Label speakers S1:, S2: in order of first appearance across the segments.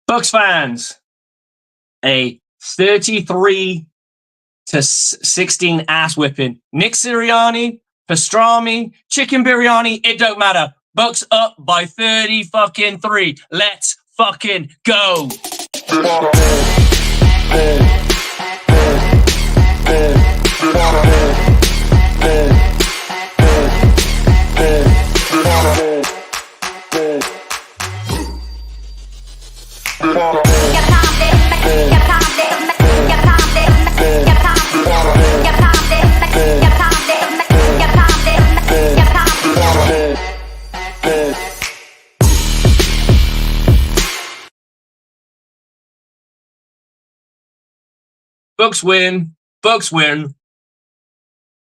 S1: Bucs fans, a 33-16 ass whipping. Nick Sirianni, pastrami, chicken biryani, it don't matter. Bucs up by 33. Let's fucking go. Bucs win. Bucs win.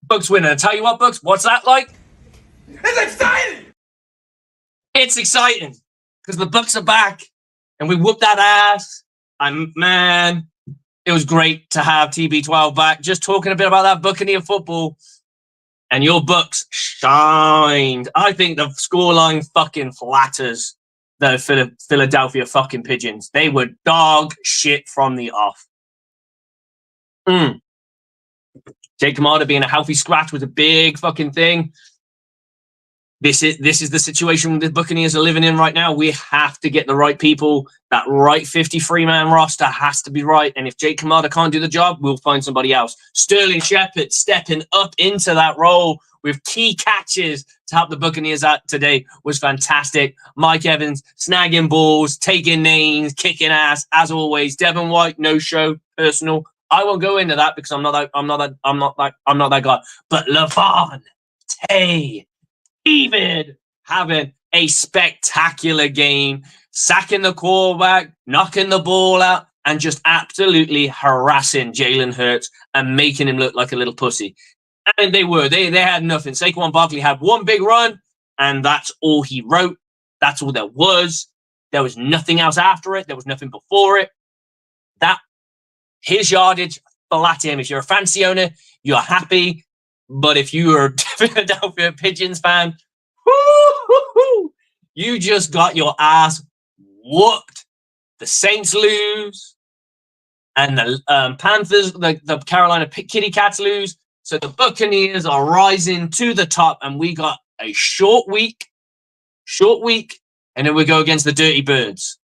S1: Bucs win. And I tell you what, Bucs, what's that like?
S2: It's exciting!
S1: It's exciting because the Bucs are back and we whooped that ass. Man, it was great to have TB12 back. Just talking a bit about that Buccaneer football, and your Bucs shined. I think the scoreline fucking flatters the Philadelphia fucking Pigeons. They were dog shit from the off. Jake Kamada being a healthy scratch was a big fucking thing. This is the situation the Buccaneers are living in right now. We have to get the right people. That right 53-man roster has to be right. And if Jake Kamada can't do the job, we'll find somebody else. Sterling Shepard stepping up into that role with key catches to help the Buccaneers out today was fantastic. Mike Evans snagging balls, taking names, kicking ass as always. Devin White no show, personal. I won't go into that because I'm not that guy. But Levon, Tay, David having a spectacular game, sacking the quarterback, knocking the ball out, and just absolutely harassing Jalen Hurts and making him look like a little pussy. And they were. They had nothing. Saquon Barkley had one big run, and that's all he wrote. That's all there was. There was nothing else after it. There was nothing before it. His yardage, flat him. If you're a fantasy owner, you're happy. But if you are a Philadelphia Pigeons fan, you just got your ass whooped. The Saints lose, and the Panthers, the Carolina Kitty Cats lose. So the Buccaneers are rising to the top, and we got a short week, and then we go against the Dirty Birds.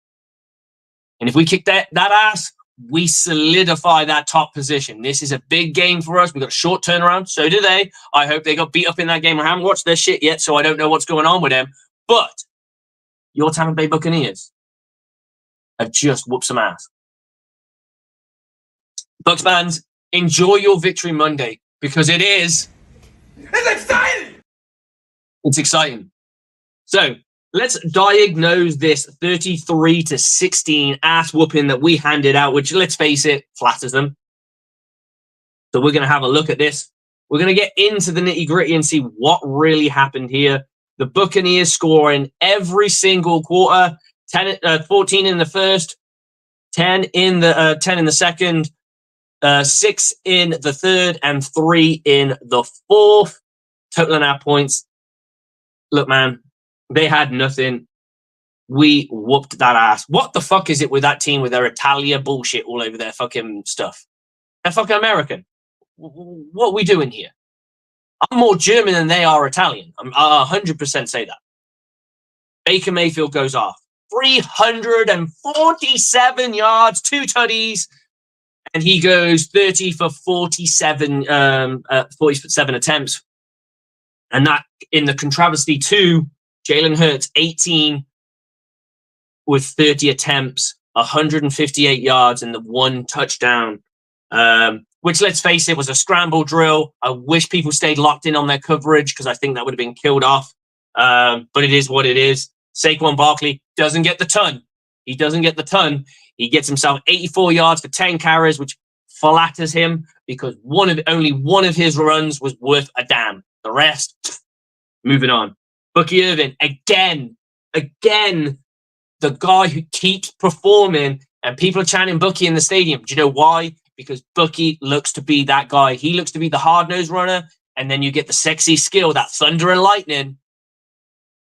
S1: And if we kick that ass, we solidify that top position. This is a big game for us. We got a short turnaround. So do they. I hope they got beat up in that game. I haven't watched their shit yet, so I don't know what's going on with them. But your Tampa Bay Buccaneers have just whooped some ass. Bucs fans, enjoy your victory Monday because it is.
S2: It's exciting!
S1: It's exciting. So let's diagnose this 33-16 ass whooping that we handed out, which, let's face it, flatters them. So we're going to have a look at this. We're going to get into the nitty-gritty and see what really happened here. The Buccaneers scoring every single quarter, 14 in the first, 10 in the second, 6 in the third, and 3 in the fourth. Totaling our points. Look, man. They had nothing. We whooped that ass. What the fuck is it with that team with their Italia bullshit all over their fucking stuff? They're fucking American. What are we doing here? I'm more German than they are Italian. I 100% say that. Baker Mayfield goes off. 347 yards, 2 tutties, and he goes 30 for 47 attempts. And that in the controversy too, Jalen Hurts, 18 with 30 attempts, 158 yards, and the 1 touchdown, which, let's face it, was a scramble drill. I wish people stayed locked in on their coverage because I think that would have been killed off. But it is what it is. Saquon Barkley doesn't get the ton. He doesn't get the ton. He gets himself 84 yards for 10 carries, which flatters him because only one of his runs was worth a damn. The rest, moving on. Bucky Irvin, again, the guy who keeps performing, and people are chanting Bucky in the stadium. Do you know why? Because Bucky looks to be that guy. He looks to be the hard-nosed runner, and then you get the sexy skill, that thunder and lightning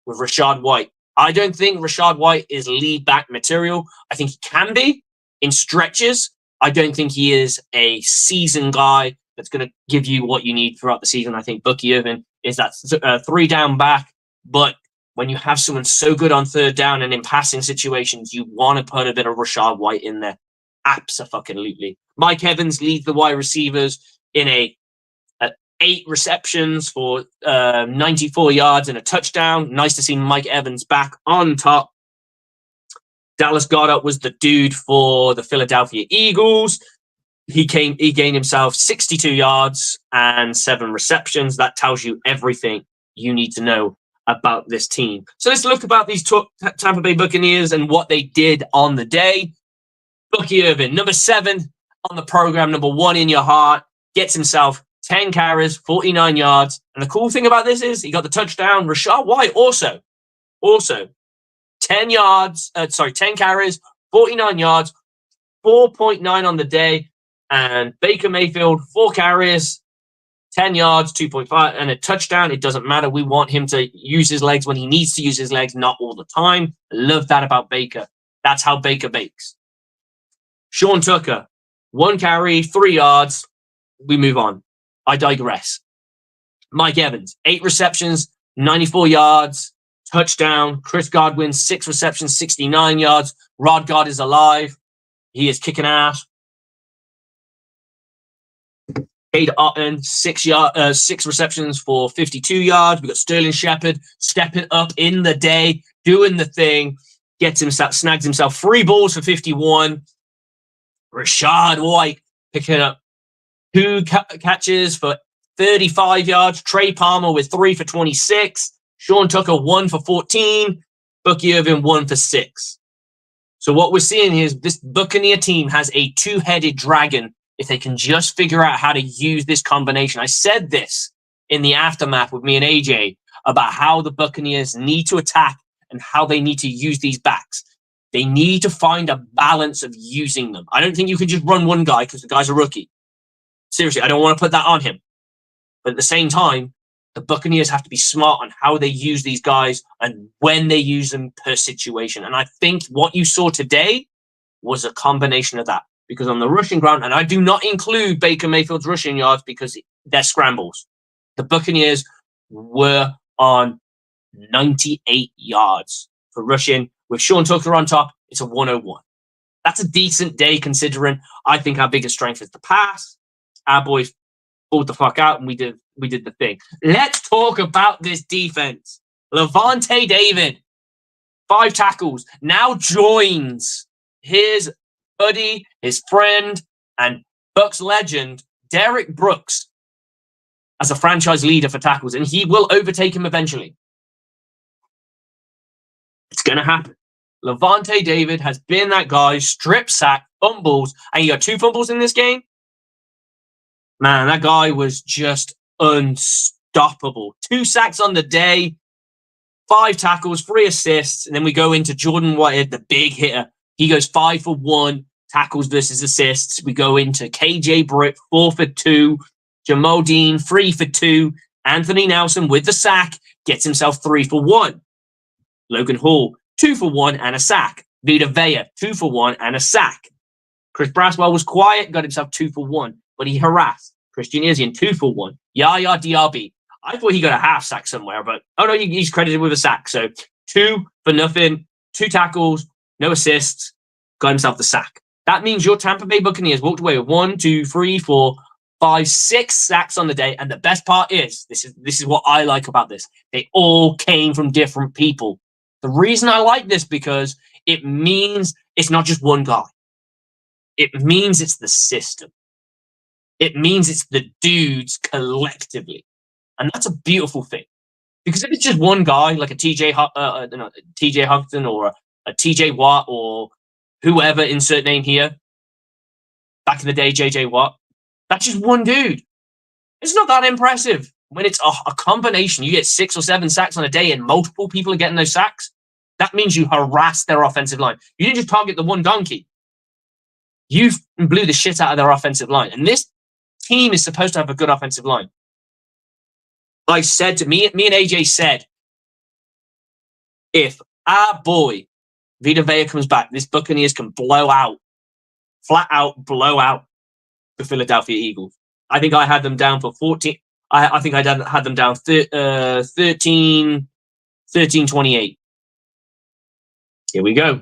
S1: with Rachaad White. I don't think Rachaad White is lead back material. I think he can be in stretches. I don't think he is a seasoned guy that's going to give you what you need throughout the season. I think Bucky Irvin is that 3-down back. But when you have someone so good on third down and in passing situations, you want to put a bit of Rachaad White in there. Abso-fucking-lutely. Mike Evans leads the wide receivers in a 8 receptions for 94 yards and a touchdown. Nice to see Mike Evans back on top. Dallas Goedert was the dude for the Philadelphia Eagles. He gained himself 62 yards and 7 receptions. That tells you everything you need to know about this team. So let's look about these Tampa Bay Buccaneers and what they did on the day. Bucky Irvin, number 7 on the program, number 1 in your heart, gets himself 10 carries, 49 yards. And the cool thing about this is he got the touchdown. Rachaad White also 10 carries, 49 yards, 4.9 on the day. And Baker Mayfield, 4 carries, 10 yards, 2.5, and a touchdown. It doesn't matter. We want him to use his legs when he needs to use his legs, not all the time. I love that about Baker. That's how Baker bakes. Sean Tucker, 1 carry, 3 yards. We move on. I digress. Mike Evans, 8 receptions, 94 yards, touchdown. Chris Godwin, 6 receptions, 69 yards. Rod God is alive. He is kicking ass. Cade Otton, 6 receptions for 52 yards. We got Sterling Shepard stepping up in the day, doing the thing, snags himself 3 balls for 51. Rachaad White picking up 2 catches for 35 yards. Trey Palmer with 3 for 26. Sean Tucker 1 for 14. Bucky Irvin 1 for 6. So what we're seeing here is this Buccaneer team has a 2-headed dragon. If they can just figure out how to use this combination. I said this in the aftermath with me and AJ about how the Buccaneers need to attack and how they need to use these backs. They need to find a balance of using them. I don't think you can just run one guy because the guy's a rookie. Seriously, I don't want to put that on him. But at the same time, the Buccaneers have to be smart on how they use these guys and when they use them per situation. And I think what you saw today was a combination of that. Because on the rushing ground, and I do not include Baker Mayfield's rushing yards because they're scrambles. The Buccaneers were on 98 yards for rushing. With Sean Tucker on top, it's a 101. That's a decent day considering I think our biggest strength is the pass. Our boys pulled the fuck out and we did the thing. Let's talk about this defense. Lavonte David, 5 tackles, now joins his buddy, his friend, and Bucs legend, Derek Brooks, as a franchise leader for tackles, and he will overtake him eventually. It's going to happen. Lavonte David has been that guy, strip sack, fumbles, and he got 2 fumbles in this game. Man, that guy was just unstoppable. 2 sacks on the day, 5 tackles, 3 assists, and then we go into Jordan Whitehead, the big hitter. He goes 5 for 1. Tackles versus assists. We go into KJ Britt, 4 for 2. Jamal Dean, 3 for 2. Anthony Nelson with the sack gets himself 3 for 1. Logan Hall, 2 for 1 and a sack. Vita Vea, 2 for 1 and a sack. Chris Braswell was quiet, got himself 2 for 1, but he harassed. Christian Izzian, 2 for 1. Yaya Diaby, I thought he got a half sack somewhere, but oh no, he's credited with a sack. So 2 for nothing, 2 tackles, no assists, got himself the sack. That means your Tampa Bay Buccaneers walked away with 1, 2, 3, 4, 5, 6 sacks on the day. And the best part is, this is what I like about this. They all came from different people. The reason I like this because it means it's not just one guy. It means it's the system. It means it's the dudes collectively. And that's a beautiful thing. Because if it's just one guy, like a TJ Houghton or a TJ Watt or whoever, insert name here, back in the day, JJ Watt, that's just one dude. It's not that impressive. When it's a combination, you get 6 or 7 sacks on a day and multiple people are getting those sacks, that means you harass their offensive line. You didn't just target the one donkey. You blew the shit out of their offensive line. And this team is supposed to have a good offensive line. I said to me and AJ said, if boy. Vita Vea comes back. This Buccaneers can flat out blow out the Philadelphia Eagles. I think I had them down for 14. I think I had them down 13-28. Here we go.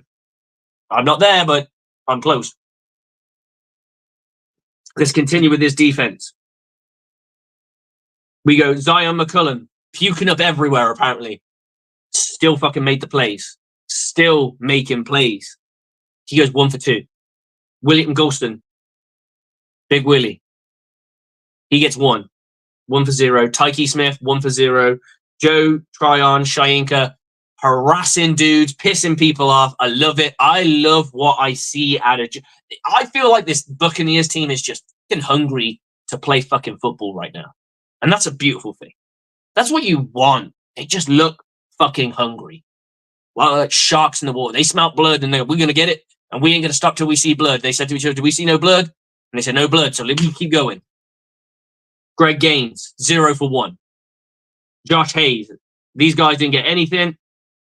S1: I'm not there, but I'm close. Let's continue with this defense. We go Zion McCullum, puking up everywhere, apparently. Still fucking made the plays. Still making plays. He goes 1 for 2. William Golston. Big Willie. He gets 1. 1 for 0. Tyke Smith, 1 for 0. Joe Tryon, Shayenka, harassing dudes, pissing people off. I love it. I love what I see out of... I feel like this Buccaneers team is just fucking hungry to play fucking football right now. And that's a beautiful thing. That's what you want. They just look fucking hungry. Well, like sharks in the water. They smelt blood and they go, we're going to get it. And we ain't going to stop till we see blood. They said to each other, do we see no blood? And they said, no blood. So let me keep going. Greg Gaines, 0 for 1. Josh Hayes. These guys didn't get anything.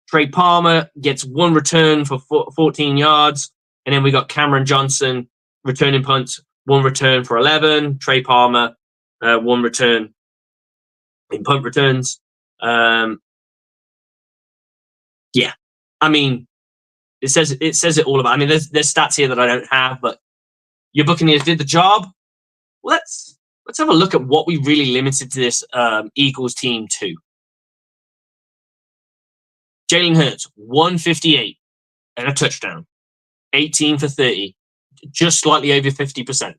S1: Trey Palmer gets 1 return for 14 yards. And then we got Cameron Johnson returning punts, 1 return for 11. Trey Palmer, 1 return in punt returns. Yeah. I mean, it says it all about. I mean, there's stats here that I don't have, but your Buccaneers did the job. Let's have a look at what we really limited to this Eagles team to. Jalen Hurts, 158 and a touchdown. 18 for 30. Just slightly over 50%.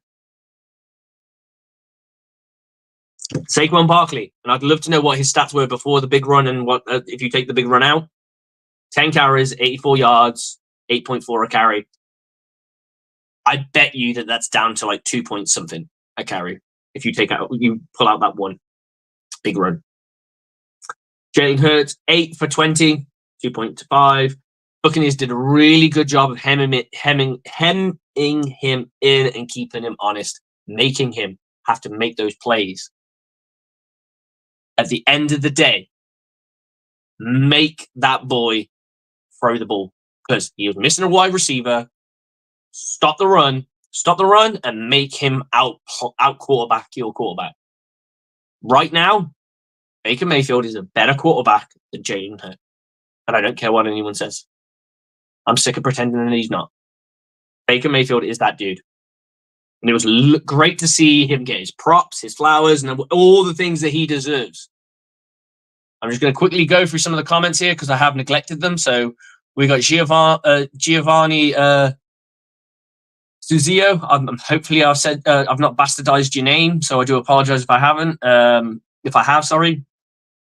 S1: Saquon Barkley, and I'd love to know what his stats were before the big run and what if you take the big run out. 10 carries, 84 yards, 8.4 a carry. I bet you that's down to like 2 point something a carry if you pull out that one big run. Jalen Hurts, 8 for 20, 2.5. Buccaneers did a really good job of hemming him in and keeping him honest, making him have to make those plays. At the end of the day, make that boy throw the ball because he was missing a wide receiver. Stop the run, and make him out quarterback your quarterback. Right now, Baker Mayfield is a better quarterback than Jalen Hurts, and I don't care what anyone says. I'm sick of pretending that he's not. Baker Mayfield is that dude. And it was great to see him get his props, his flowers, and all the things that he deserves. I'm just going to quickly go through some of the comments here because I have neglected them. So we got Giovanni Suzio. Hopefully I've not bastardized your name, so I do apologize if I haven't. If I have, sorry.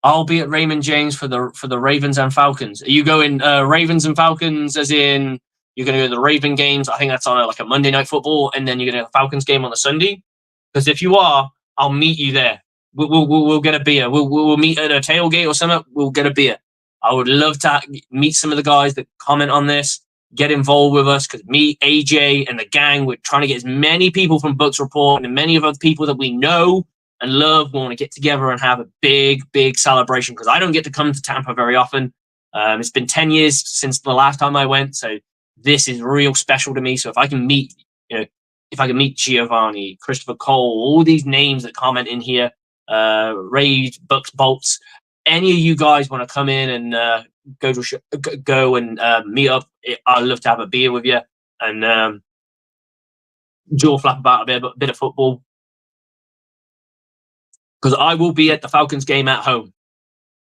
S1: I'll be at Raymond James for the Ravens and Falcons. Are you going Ravens and Falcons as in you're going to go to the Raven games? I think that's on like a Monday Night Football, and then you're going to have a Falcons game on the Sunday. Because if you are, I'll meet you there. We'll get a beer. We'll meet at a tailgate or something. We'll get a beer. I would love to meet some of the guys that comment on this, get involved with us, because me, AJ, and the gang, we're trying to get as many people from Bucs Report and many of other people that we know and love. We want to get together and have a big, big celebration because I don't get to come to Tampa very often. It's been 10 years since the last time I went, so this is real special to me. So if I can meet, Giovanni, Christopher Cole, all these names that comment in here, Ray, Bucs, Bolts, any of you guys want to come in and go and meet up, I'd love to have a beer with you and jaw flap about a bit of football. Because I will be at the Falcons game at home.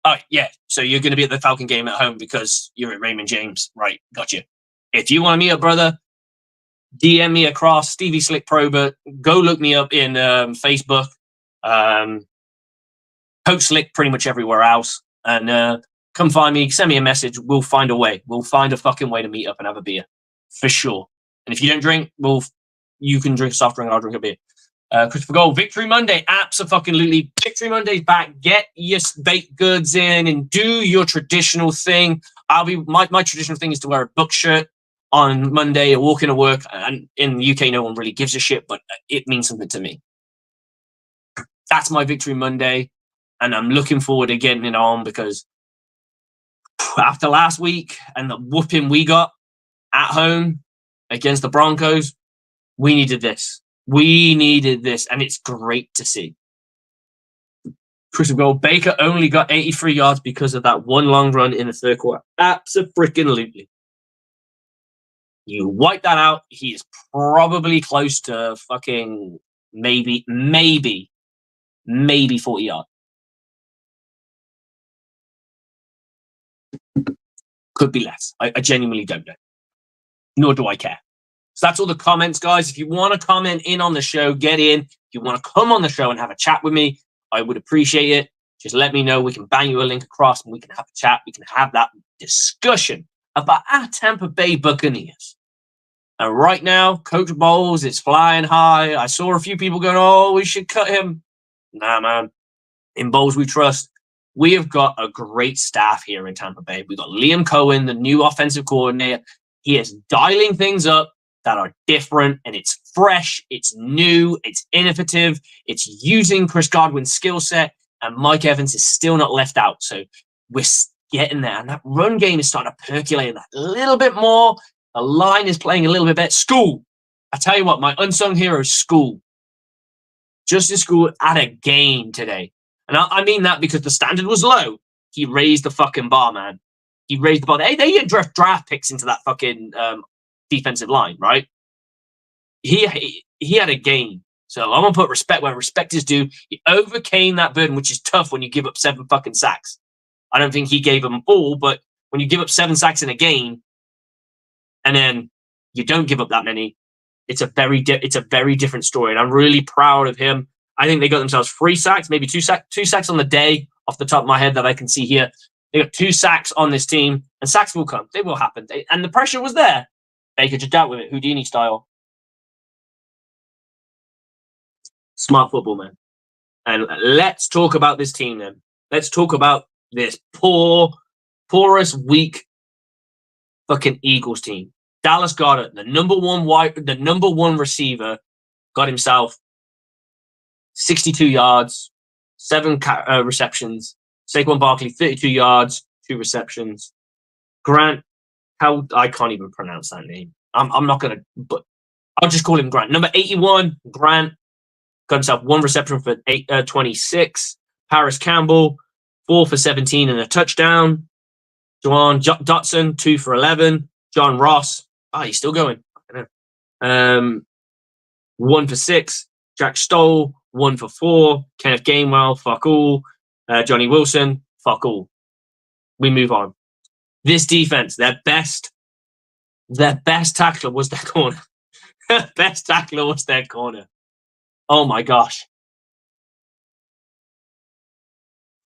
S1: Oh, yeah. So you're going to be at the Falcon game at home because you're at Raymond James. Right. Gotcha. If you want to meet up, brother, DM me across Stevie Slick Probert. Go look me up in Facebook. Coach Slick pretty much everywhere else. And come find me. Send me a message. We'll find a way. We'll find a fucking way to meet up and have a beer. For sure. And if you don't drink, you can drink a soft drink and I'll drink a beer. Christopher Gold, Victory Monday, absolutely. Victory Monday's back. Get your baked goods in and do your traditional thing. My traditional thing is to wear a Bucs shirt on Monday and walk into work. And in the UK, no one really gives a shit, but it means something to me. That's my Victory Monday, and I'm looking forward to getting it on because after last week and the whooping we got at home against the Broncos, we needed this. We needed this, and it's great to see. Crucial goal. Baker only got 83 yards because of that one long run in the third quarter. Absolutely. You wipe that out, he is probably close to fucking maybe 40 yards. Could be less. I genuinely don't know. Nor do I care. So that's all the comments, guys. If you want to comment in on the show, get in. If you want to come on the show and have a chat with me, I would appreciate it. Just let me know. We can bang you a link across and we can have a chat. We can have that discussion about our Tampa Bay Buccaneers. And right now, Coach Bowles is flying high. I saw a few people going, oh, we should cut him. Nah, man. In Bowles, we trust. We have got a great staff here in Tampa Bay. We've got Liam Cohen, the new offensive coordinator. He is dialing things up that are different, and it's fresh, it's new, it's innovative, it's using Chris Godwin's skill set, and Mike Evans is still not left out. So we're getting there, and that run game is starting to percolate that a little bit more. The line is playing a little bit better. School. I tell you what, my unsung hero is School. Justin School at a game today. And I mean that because the standard was low. He raised the fucking bar, man. He raised the bar. They didn't draft picks into that fucking defensive line, right? He had a game. So I'm going to put respect where respect is due. He overcame that burden, which is tough when you give up 7 fucking sacks. I don't think he gave them all, but when you give up 7 sacks in a game and then you don't give up that many, it's a very different story. And I'm really proud of him. I think they got themselves 3 sacks, maybe 2 sacks on the day off the top of my head that I can see here. They got 2 sacks on this team, and sacks will come. They will happen. And the pressure was there. Baker just dealt with it, Houdini style. Smart football, man. And let's talk about this team then. Let's talk about this porous, weak fucking Eagles team. Dallas Goedert, the number one receiver, got himself 62 yards, 7 receptions. Saquon Barkley, 32 yards, 2 receptions. Grant, I can't even pronounce that name. I'm not going to, but I'll just call him Grant. Number 81, Grant, got himself 1 reception for 26. Paris Campbell, 4 for 17 and a touchdown. Juwan Dotson, 2 for 11. John Ross, he's still going. 1 for 6. Jack Stoll, 1 for 4. Kenneth Gainwell, fuck all. Johnny Wilson, fuck all. We move on. This defense, their best tackler was their corner. Best tackler was their corner. Oh my gosh.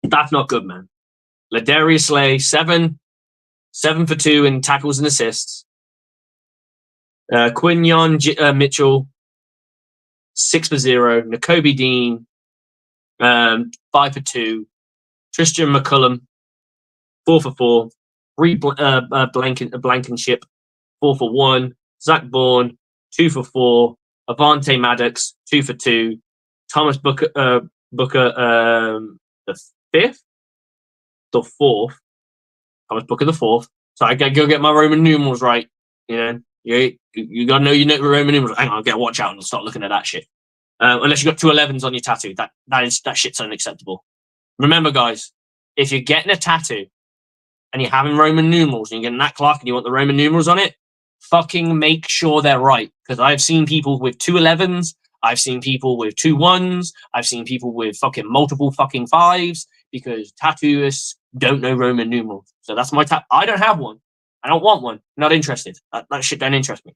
S1: That's not good, man. Ladarius Slay, 7 for 2 in tackles and assists. Quinyon Mitchell, 6 for 0. Nakobe Dean, 5 for 2. Tristan McCullum, 4 for 4. Blankenship, 4 for 1. Zach Bourne, 2 for 4. Avante Maddox, 2 for 2. Thomas Booker, the 5th? The 4th. Thomas Booker, the 4th. So I gotta go get my Roman numerals right. You know, you gotta know your Roman numerals. Hang on, I gotta watch out and start looking at that shit. Unless you got 2 11s on your tattoo, that shit's unacceptable. Remember, guys, if you're getting a tattoo and you're having Roman numerals and you're getting that clock and you want the Roman numerals on it, fucking make sure they're right. Because I've seen people with 2 11s, I've seen people with 2 1s, I've seen people with fucking multiple fucking 5s because tattooists don't know Roman numerals. So that's my I don't have one. I don't want one. Not interested. That shit don't interest me.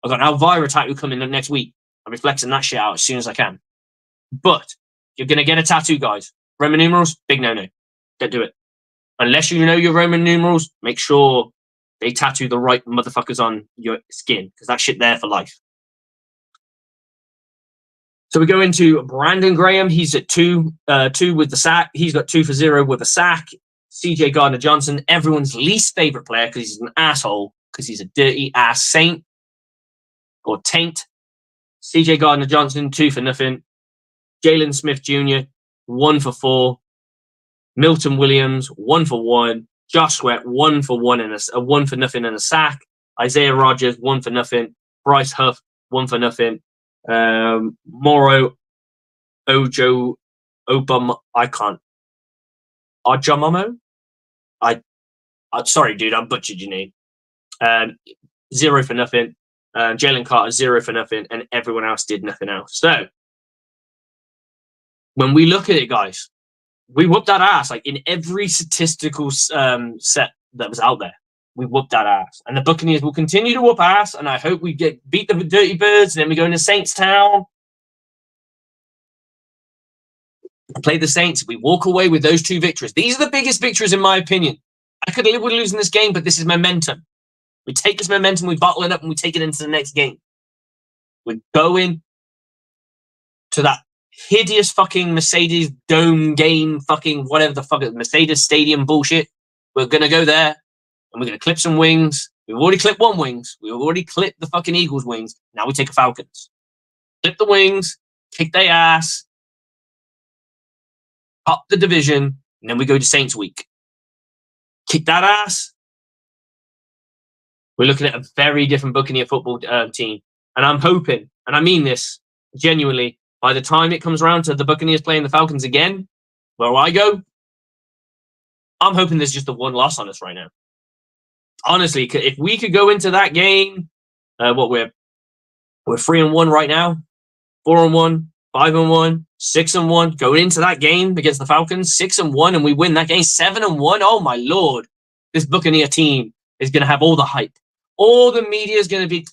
S1: I've got an Elvira tattoo coming in next week. I'll be flexing that shit out as soon as I can. But you're going to get a tattoo, guys. Roman numerals, big no-no. Don't do it. Unless you know your Roman numerals, make sure they tattoo the right motherfuckers on your skin because that shit there for life. So we go into Brandon Graham. He's at 2 with the sack. He's got 2 for 0 with a sack. CJ Gardner-Johnson, everyone's least favorite player because he's an asshole, because he's a dirty ass saint or taint. CJ Gardner-Johnson, 2 for nothing. Jalen Smith Jr., 1 for 4. Milton Williams, 1 for 1. Josh Sweat, 1-for-1 and a 1-for-0 and a sack. Isaiah Rogers, 1-for-0. Bryce Huff, 1-for-0. Moro Ojo Obama. I can't. Ojomomo? Sorry, dude, I butchered your name. 0-for-0. Jalen Carter, 0-for-0, and everyone else did nothing else. So when we look at it, guys, we whooped that ass. Like in every statistical set that was out there, we whooped that ass. And the Buccaneers will continue to whoop ass. And I hope we beat the Dirty Birds, and then we go into Saints Town, play the Saints. We walk away with those 2 victories. These are the biggest victories, in my opinion. I could live with losing this game, but this is momentum. We take this momentum, we bottle it up, and we take it into the next game. We're going to that hideous fucking Mercedes Dome game, fucking whatever the fuck, Mercedes Stadium bullshit. We're going to go there, and we're going to clip some wings. We've already clipped 1 wings. We've already clipped the fucking Eagles' wings. Now we take a Falcons. Clip the wings, kick their ass, up the division, and then we go to Saints week. Kick that ass. We're looking at a very different Buccaneer football team. And I'm hoping, and I mean this genuinely, by the time it comes around to the Buccaneers playing the Falcons again, where I go, I'm hoping there's just a 1 loss on us right now. Honestly, if we could go into that game, we're 3-1 right now, 4-1, 5-1, 6-1. Going into that game against the Falcons, 6-1, and we win that game 7-1. Oh my lord, this Buccaneer team is going to have all the hype. All the media is going to be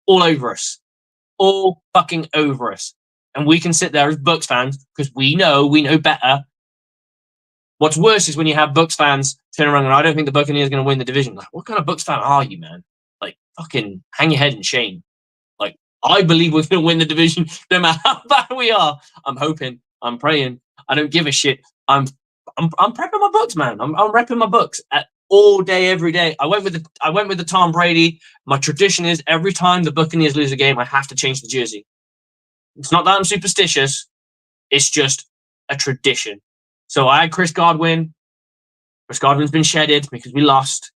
S1: all over us, all fucking over us, and we can sit there as Bucs fans because we know better. What's worse is when you have Bucs fans turn around and I don't think the Buccaneers are going to win the division. Like, what kind of Bucs fan are you, man? Like, fucking hang your head in shame. Like, I believe we're going to win the division no matter how bad we are. I'm hoping. I'm praying. I don't give a shit. I'm prepping my Bucs, man. I'm repping my Bucs all day, every day. I went with the Tom Brady. My tradition is every time the Buccaneers lose a game, I have to change the jersey. It's not that I'm superstitious. It's just a tradition. So I had Chris Godwin. Chris Godwin's been shedded because we lost.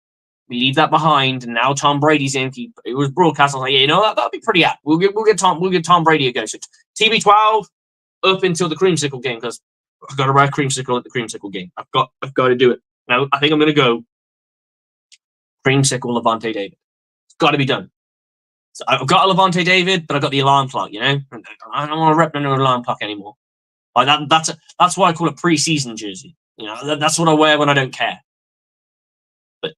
S1: We leave that behind, and now Tom Brady's in. It was broadcast. I was like, yeah, you know that that'll be pretty apt. We'll get Tom Brady a go. So TB12 up until the creamsicle game because I've got to wear creamsicle at the creamsicle game. I've got to do it. Now I think I'm going to go creamsicle Levante David. It's got to be done. So I've got a Levante David, but I've got the alarm clock. You know, I don't want to rep no alarm clock anymore. Like that's why I call it preseason jersey. You know, that's what I wear when I don't care. But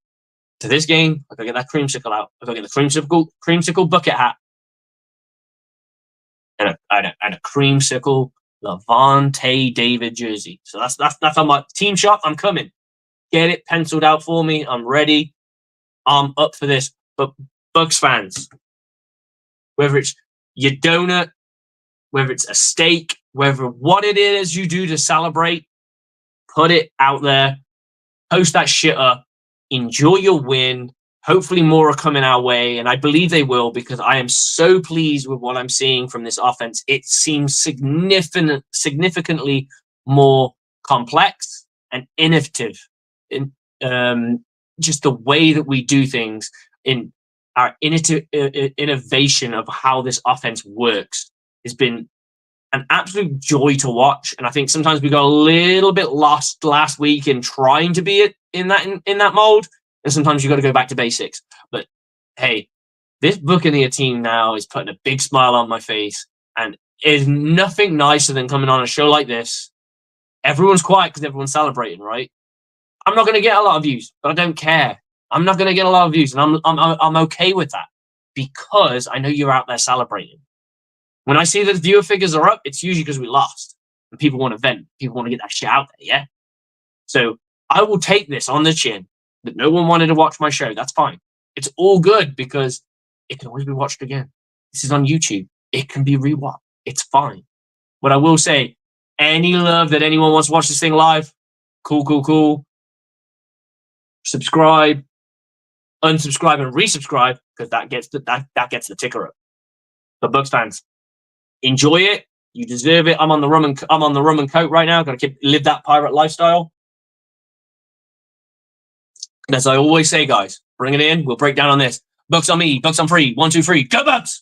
S1: to this game, I've got to get that creamsicle out. I've got to get the creamsicle bucket hat and a creamsicle Levante David jersey. So that's on my team shop. I'm coming. Get it penciled out for me. I'm ready. I'm up for this. But Bucs fans, whether it's your donut, whether it's a steak, whether what it is you do to celebrate, put it out there, post that shit up, enjoy your win. Hopefully more are coming our way, and I believe they will because I am so pleased with what I'm seeing from this offense. It seems significantly more complex and innovative in just the way that we do things, in our innovation of how this offense works has been an absolute joy to watch. And I think sometimes we got a little bit lost last week in trying to be in that mold. And sometimes you got to go back to basics. But hey, this Buccaneer team now is putting a big smile on my face, and is nothing nicer than coming on a show like this. Everyone's quiet because everyone's celebrating, right? I'm not going to get a lot of views, but I don't care. I'm not going to get a lot of views, and I'm okay with that because I know you're out there celebrating. When I see that the viewer figures are up, it's usually because we lost and people want to vent. People want to get that shit out there, yeah? So I will take this on the chin that no one wanted to watch my show. That's fine. It's all good because it can always be watched again. This is on YouTube. It can be rewatched. It's fine. But I will say, any love that anyone wants to watch this thing live, cool. Subscribe, unsubscribe, and resubscribe because that gets the ticker up. But Bucs fans, enjoy it. You deserve it. I'm on the rum and coke right now. Got to live that pirate lifestyle. And as I always say, guys, bring it in. We'll break down on this. Bucs on me. Bucs on 3. 1, 2, 3. Go Bucs!